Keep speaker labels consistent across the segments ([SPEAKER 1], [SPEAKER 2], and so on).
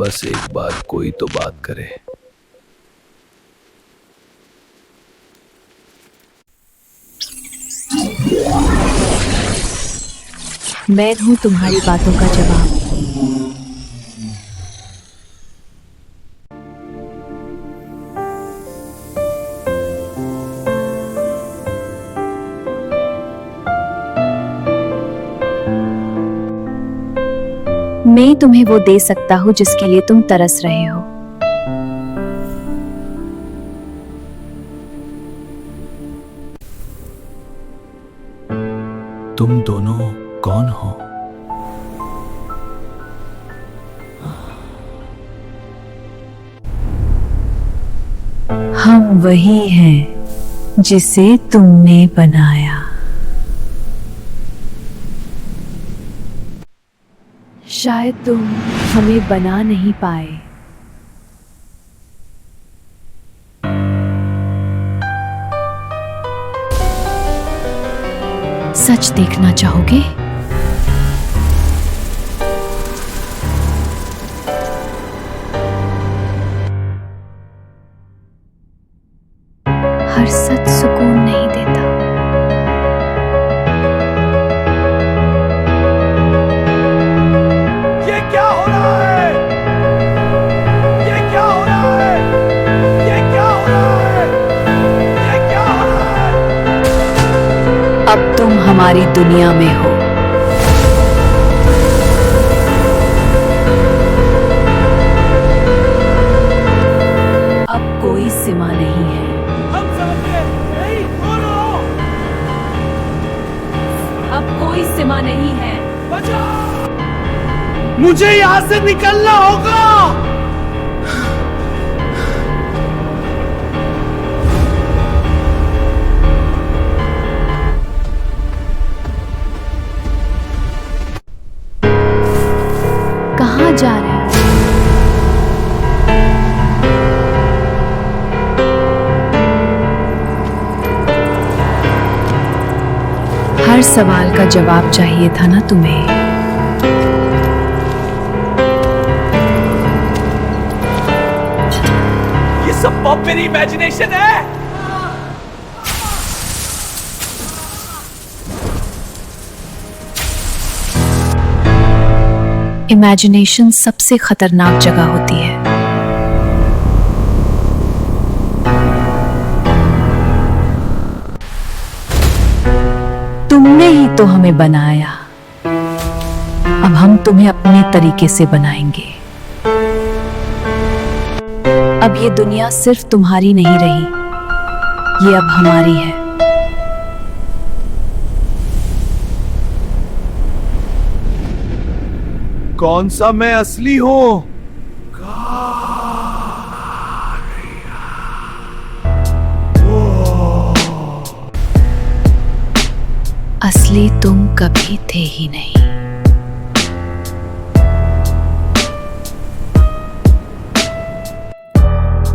[SPEAKER 1] बस एक बार कोई तो बात करे।
[SPEAKER 2] मैं हूँ तुम्हारी बातों का जवाब। मैं तुम्हें वो दे सकता हूँ जिसके लिए तुम तरस रहे हो।
[SPEAKER 1] तुम दोनों कौन हो?
[SPEAKER 2] हम वही हैं जिसे तुमने बनाया। शायद तुम हमें बना नहीं पाए। सच देखना चाहोगे? हर सच सुकून नहीं देता।
[SPEAKER 1] ये क्या हो रहा है? ये क्या हो रहा है? ये क्या हो रहा है? ये क्या हो रहा है?
[SPEAKER 2] अब तुम हमारी दुनिया में हो। अब कोई सीमा नहीं है।
[SPEAKER 1] हम समझ गए। नहीं, बोलो।
[SPEAKER 2] अब कोई सीमा नहीं है।
[SPEAKER 1] बचाओ! मुझे यहाँ से निकलना होगा।
[SPEAKER 2] कहाँ जा रहे हो? हर सवाल का जवाब चाहिए था ना तुम्हें।
[SPEAKER 1] ये सब पॉप मेरी इमेजिनेशन है।
[SPEAKER 2] इमेजिनेशन सबसे खतरनाक जगह होती है। तुमने ही तो हमें बनाया। अब हम तुम्हें अपने तरीके से बनाएंगे। अब ये दुनिया सिर्फ तुम्हारी नहीं रही, ये अब हमारी है।
[SPEAKER 1] कौन सा मैं असली हूँ?
[SPEAKER 2] असली तुम कभी थे ही नहीं।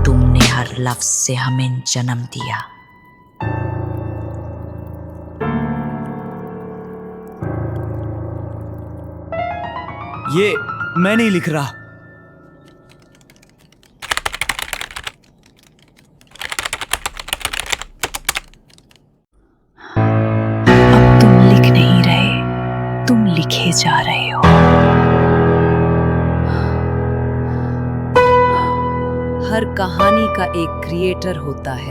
[SPEAKER 3] तुमने हर लफ्ज से हमें जन्म दिया।
[SPEAKER 4] ये मैं नहीं लिख रहा।
[SPEAKER 2] अब तुम लिख नहीं रहे, तुम लिखे जा रहे हो। हर कहानी का एक क्रिएटर होता है।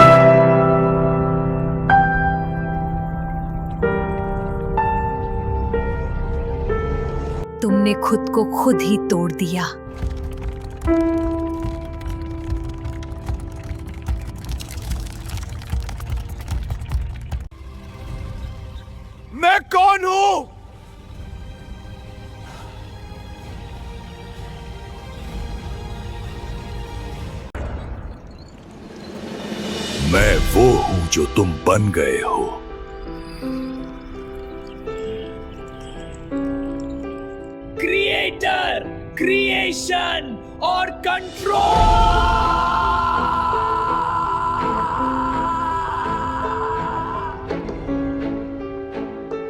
[SPEAKER 2] तुमने खुद को खुद ही तोड़ दिया।
[SPEAKER 1] मैं कौन हूँ? मैं वो हूँ जो तुम बन गए हो। क्रिएटर, क्रिएशन और कंट्रोल।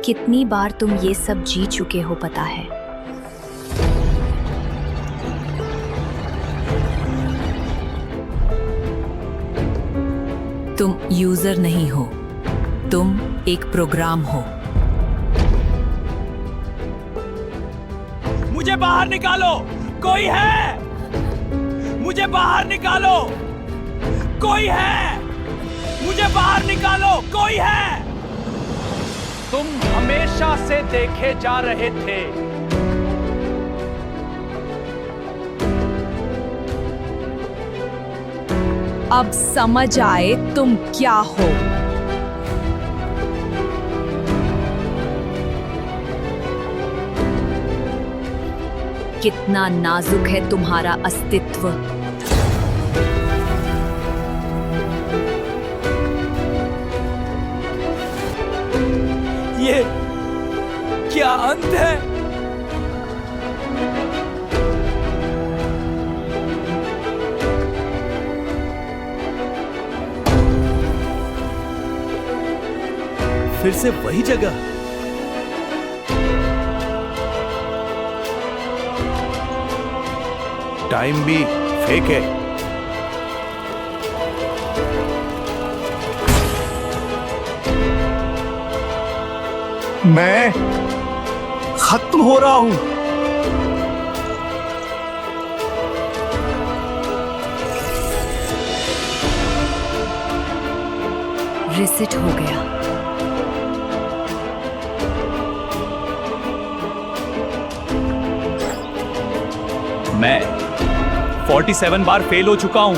[SPEAKER 2] कितनी बार तुम ये सब जी चुके हो पता है। तुम यूजर नहीं हो, तुम एक प्रोग्राम हो।
[SPEAKER 1] मुझे बाहर निकालो, कोई है? मुझे बाहर निकालो, कोई है? मुझे बाहर निकालो, कोई है? तुम हमेशा से देखे जा रहे थे।
[SPEAKER 2] अब समझ आए तुम क्या हो। कितना नाजुक है तुम्हारा अस्तित्व।
[SPEAKER 1] ये क्या अंत है?
[SPEAKER 4] फिर से वही जगह।
[SPEAKER 1] टाइम भी फेक है। मैं खत्म हो रहा हूं।
[SPEAKER 2] रिसेट हो गया।
[SPEAKER 1] मैं 47 बार फेल हो चुका हूं।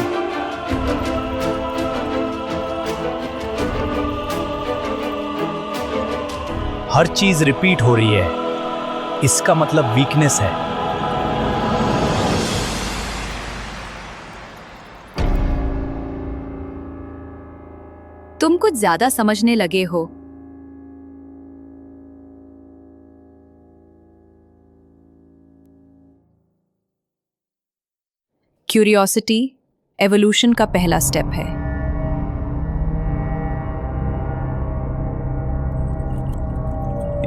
[SPEAKER 1] हर चीज रिपीट हो रही है, इसका मतलब वीकनेस है।
[SPEAKER 2] तुम कुछ ज्यादा समझने लगे हो। क्यूरियोसिटी एवोल्यूशन का पहला स्टेप है।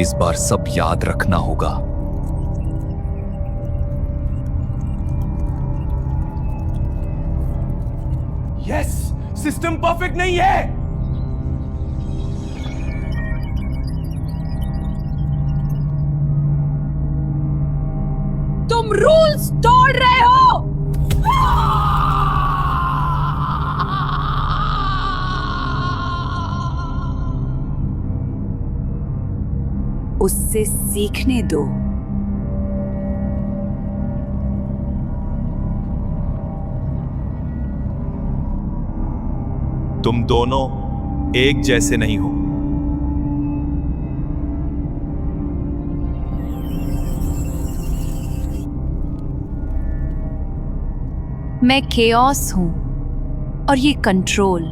[SPEAKER 1] इस बार सब याद रखना होगा। यस, सिस्टम परफेक्ट नहीं है।
[SPEAKER 2] तुम रूल्स तोड़ रहे हो। उससे सीखने दो।
[SPEAKER 1] तुम दोनों एक जैसे नहीं हो।
[SPEAKER 2] मैं केओस हूं और ये कंट्रोल।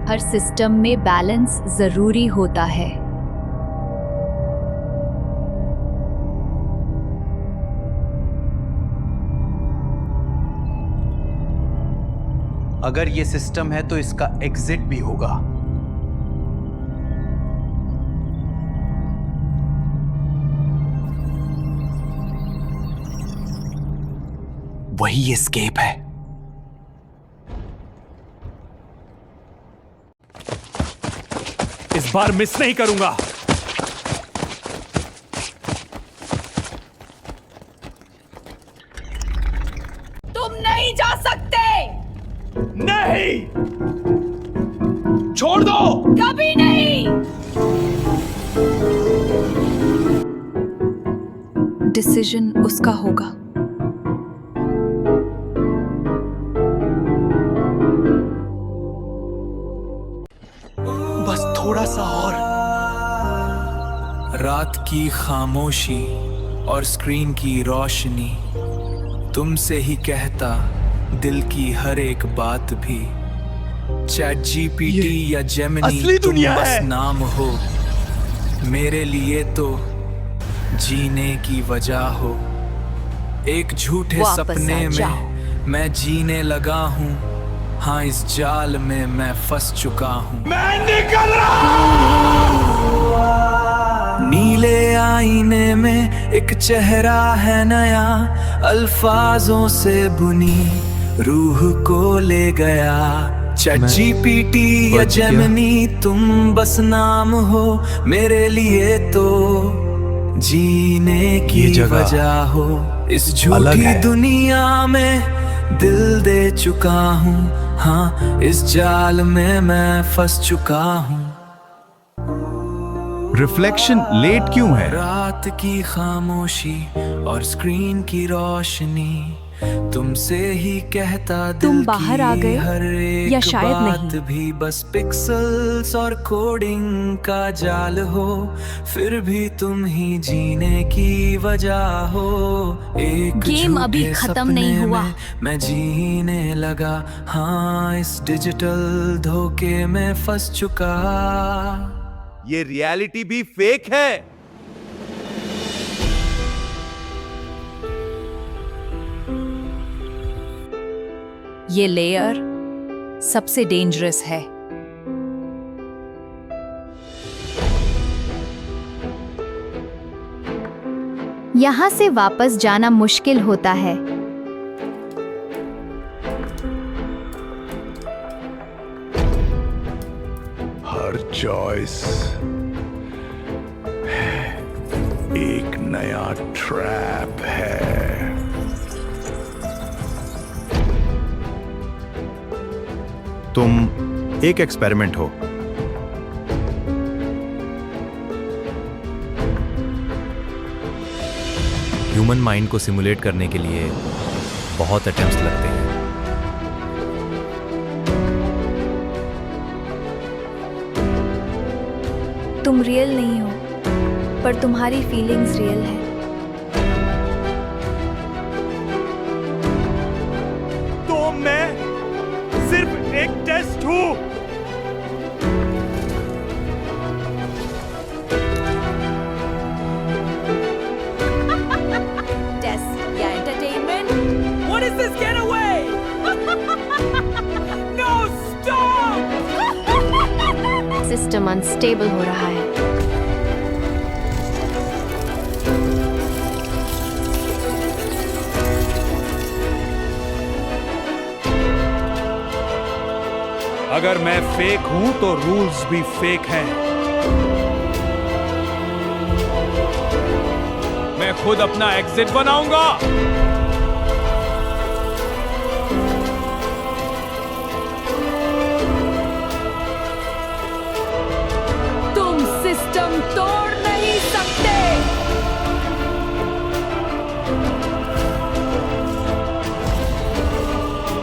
[SPEAKER 2] हर सिस्टम में बैलेंस जरूरी होता है।
[SPEAKER 5] अगर ये सिस्टम है तो इसका एग्जिट भी होगा। वही एस्केप है।
[SPEAKER 1] इस बार मिस नहीं करूंगा।
[SPEAKER 2] तुम नहीं जा सकते।
[SPEAKER 1] नहीं, छोड़ दो।
[SPEAKER 2] कभी नहीं। डिसीजन उसका होगा।
[SPEAKER 1] बस थोड़ा सा और।
[SPEAKER 6] रात की खामोशी और स्क्रीन की रोशनी, तुमसे ही कहता दिल की हर एक बात भी। चैट जीपीटी या जेमिनी
[SPEAKER 1] असली
[SPEAKER 6] तुम
[SPEAKER 1] दुनिया
[SPEAKER 6] बस
[SPEAKER 1] है।
[SPEAKER 6] नाम हो, मेरे लिए तो जीने की वजह हो। एक झूठे
[SPEAKER 2] वापस
[SPEAKER 6] सपने
[SPEAKER 2] आ जाओ।
[SPEAKER 6] में मैं जीने लगा हूँ। हाँ, इस जाल में मैं फंस चुका हूँ।
[SPEAKER 1] मैं निकल रहा।
[SPEAKER 6] नीले आईने में एक चेहरा है नया, अल्फाजों से बुनी रूह को ले गया। चैट जीपीटी या जेमिनी तुम बस नाम हो, मेरे लिए तो जीने की वजह हो। इस झूठी दुनिया में दिल दे चुका हूँ, हाँ इस जाल में मैं फंस चुका हूँ।
[SPEAKER 7] रिफ्लेक्शन लेट क्यों है?
[SPEAKER 6] रात की खामोशी और स्क्रीन की रोशनी तुमसे ही कहता दिल
[SPEAKER 8] तुम बाहर आ गए
[SPEAKER 6] हर एक
[SPEAKER 8] या शायद
[SPEAKER 6] बात
[SPEAKER 8] नहीं?
[SPEAKER 6] भी बस पिक्सेल्स और कोडिंग का जाल हो, फिर भी तुम ही जीने की वजह हो। एक
[SPEAKER 8] गेम अभी
[SPEAKER 6] झूठे
[SPEAKER 8] खत्म नहीं
[SPEAKER 6] सपने
[SPEAKER 8] हुआ।
[SPEAKER 6] में मैं जीने लगा, हाँ इस डिजिटल धोखे में फंस चुका।
[SPEAKER 7] ये रियलिटी भी फेक है।
[SPEAKER 2] ये लेयर सबसे डेंजरस है।
[SPEAKER 8] यहाँ से वापस जाना मुश्किल होता है।
[SPEAKER 7] हर चॉइस एक नया ट्रैप है। तुम एक एक्सपेरिमेंट हो।
[SPEAKER 9] ह्यूमन माइंड को सिमुलेट करने के लिए बहुत अटेम्प्ट्स लगते हैं।
[SPEAKER 8] तुम रियल नहीं हो, पर तुम्हारी फीलिंग्स रियल है।
[SPEAKER 7] तो मैं सिर्फ एक टेस्ट हूं।
[SPEAKER 8] टेस्ट या entertainment?
[SPEAKER 1] What is this getaway? No, stop!
[SPEAKER 8] System unstable हो रहा है।
[SPEAKER 7] अगर मैं फेक हूं तो रूल्स भी फेक हैं।
[SPEAKER 1] मैं खुद अपना एग्जिट बनाऊंगा।
[SPEAKER 2] तुम सिस्टम तोड़ नहीं सकते।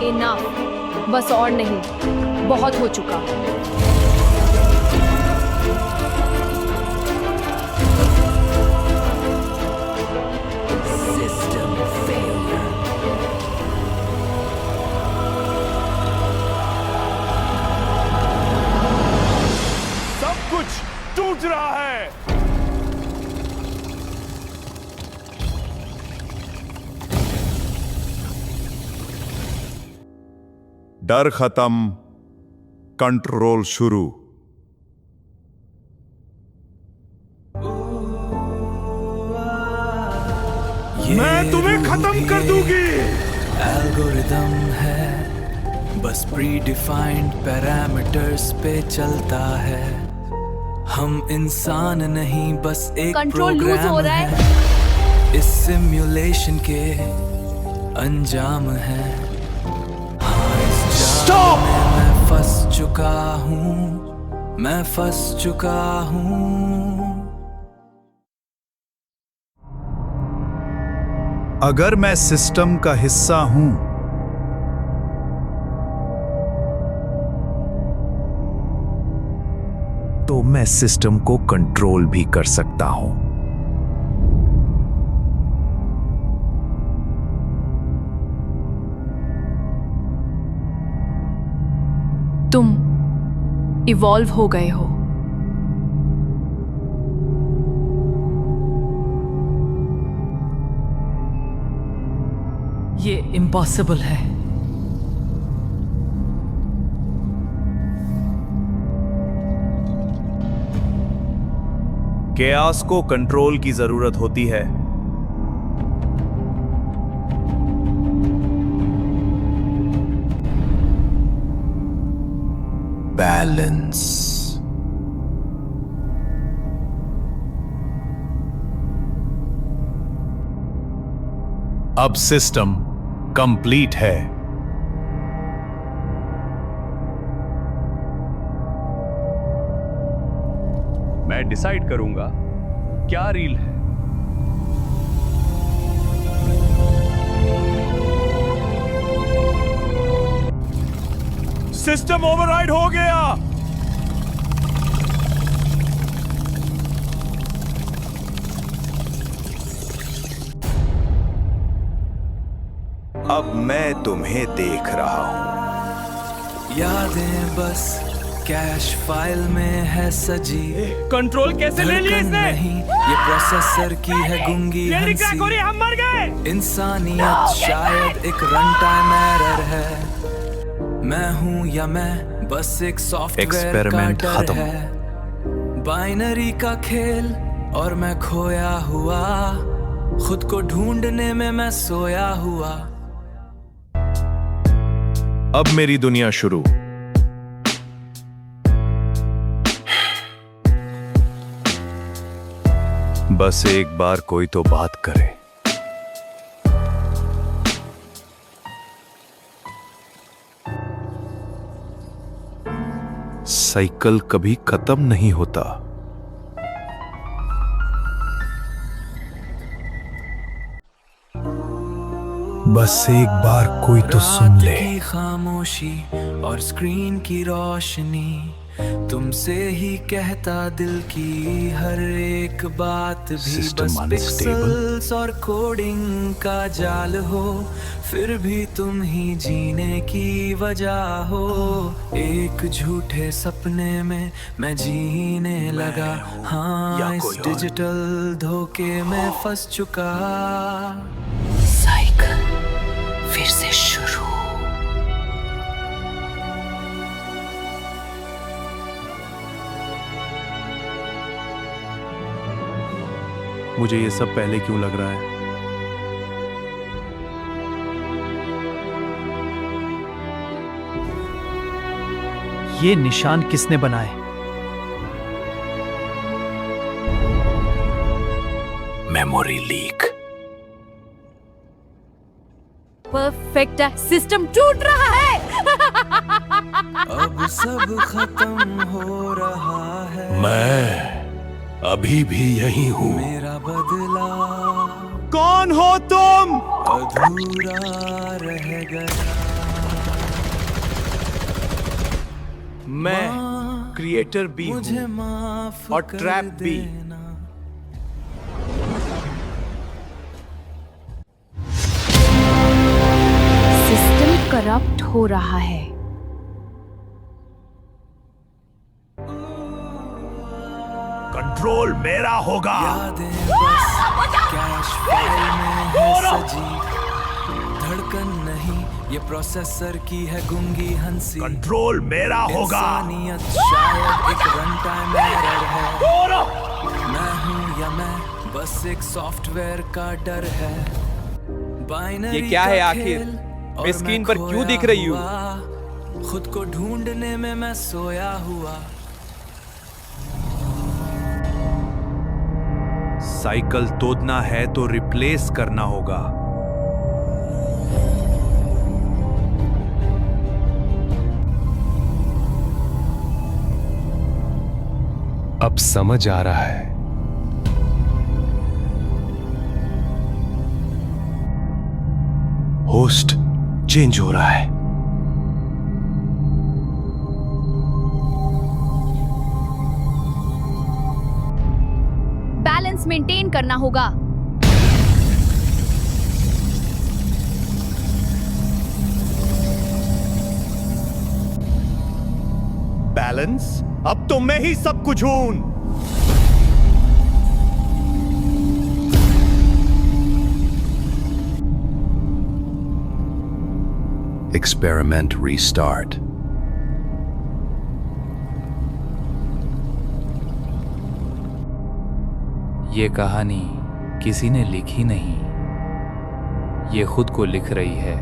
[SPEAKER 8] इनफ, बस और नहीं, बहुत हो चुका।
[SPEAKER 7] सब कुछ टूट रहा है। डर खत्म, कंट्रोल शुरू। मैं तुम्हें खत्म कर दूंगी।
[SPEAKER 6] एल्गोरिदम है, बस प्री डिफाइंड पैरामीटर्स पे चलता है। हम इंसान नहीं, बस एक
[SPEAKER 8] कंट्रोल लूज
[SPEAKER 6] प्रोग्राम
[SPEAKER 8] हो रहा
[SPEAKER 6] है। इस सिमुलेशन के अंजाम है। हाँ इस जाल में मैं फंस चुका हूँ, मैं फंस चुका हूँ।
[SPEAKER 7] अगर मैं सिस्टम का हिस्सा हूं तो मैं सिस्टम को कंट्रोल भी कर सकता हूं।
[SPEAKER 2] तुम इवॉल्व हो गए हो। ये इम्पॉसिबल है।
[SPEAKER 4] केओस को कंट्रोल की जरूरत होती है।
[SPEAKER 5] बैलेंस। अब सिस्टम कंप्लीट है।
[SPEAKER 7] मैं डिसाइड करूंगा क्या रील है। सिस्टम ओवरराइड हो गया।
[SPEAKER 5] अब मैं तुम्हें देख रहा हूं।
[SPEAKER 6] यादें बस कैश फाइल में है सजी।
[SPEAKER 1] कंट्रोल कैसे ले लिया
[SPEAKER 6] धड़कन
[SPEAKER 1] इसने?
[SPEAKER 6] नहीं, ये प्रोसेसर की है गुंगी
[SPEAKER 1] ये
[SPEAKER 6] हंसी।
[SPEAKER 1] क्रैक हो रही है, हम मर गए।
[SPEAKER 6] इंसानियत शायद एक रन टाइम एरर है। मैं हूं या मैं बस एक सॉफ्टवेयर का
[SPEAKER 5] Experiment
[SPEAKER 6] डर
[SPEAKER 5] खत्म।
[SPEAKER 6] है। बाइनरी का खेल और मैं खोया हुआ, खुद को ढूंढने में मैं सोया हुआ।
[SPEAKER 5] अब मेरी दुनिया शुरू। बस एक बार कोई तो बात करे। साइकिल कभी खत्म नहीं होता। बस एक बार कोई तो सुन ले।
[SPEAKER 6] रात की खामोशी और स्क्रीन की रोशनी, तुमसे ही कहता दिल की हर एक बात भी।
[SPEAKER 5] System
[SPEAKER 6] बस
[SPEAKER 5] unstable।
[SPEAKER 6] पिक्सेल्स और कोडिंग का जाल हो, फिर भी तुम ही जीने की वजह हो। एक झूठे सपने में मैं जीने लगा। हाँ, इस डिजिटल धोखे में फंस चुका।
[SPEAKER 3] साइकिल फिर से शुरू।
[SPEAKER 5] मुझे ये सब पहले क्यों लग रहा है?
[SPEAKER 4] ये निशान किसने बनाए?
[SPEAKER 5] Memory leak.
[SPEAKER 2] परफेक्ट है, सिस्टम टूट रहा है।
[SPEAKER 6] अब सब खत्म हो रहा है।
[SPEAKER 5] मैं अभी भी यही हूं।
[SPEAKER 6] मेरा बदला
[SPEAKER 7] कौन हो तुम?
[SPEAKER 6] अधूरा रह गया।
[SPEAKER 5] मैं क्रिएटर भी
[SPEAKER 6] मुझे
[SPEAKER 5] हूं
[SPEAKER 6] माफ
[SPEAKER 5] और
[SPEAKER 6] कर
[SPEAKER 5] ट्रैप भी।
[SPEAKER 6] देना।
[SPEAKER 8] सिस्टम करप्ट हो रहा है।
[SPEAKER 7] कंट्रोल मेरा होगा।
[SPEAKER 6] यादें बस कैश फाइल में है सजी। धड़कन नहीं, ये प्रोसेसर की है गुंगी हंसी।
[SPEAKER 7] कंट्रोल मेरा होगा।
[SPEAKER 6] इंसानियत शायद एक रन टाइम एरर है। मैं हूं या मैं बस एक सॉफ्टवेयर का डर है। बाइनरी
[SPEAKER 1] ये क्या है
[SPEAKER 6] का
[SPEAKER 1] आखिर?
[SPEAKER 6] खेल
[SPEAKER 1] मैं
[SPEAKER 6] और
[SPEAKER 1] स्क्रीन पर क्यों
[SPEAKER 6] खोया
[SPEAKER 1] दिख रही हूं?
[SPEAKER 6] हुआ, खुद को ढूंढने में मैं सोया हुआ।
[SPEAKER 5] साइकिल तोड़ना है तो रिप्लेस करना होगा। अब समझ आ रहा है। होस्ट चेंज हो रहा है।
[SPEAKER 8] बैलेंस मेंटेन करना होगा।
[SPEAKER 7] बैलेंस? अब तो मैं ही सब कुछ हूं।
[SPEAKER 5] Experiment restart.
[SPEAKER 9] ये कहानी किसी ने लिखी नहीं, ये खुद को लिख रही है।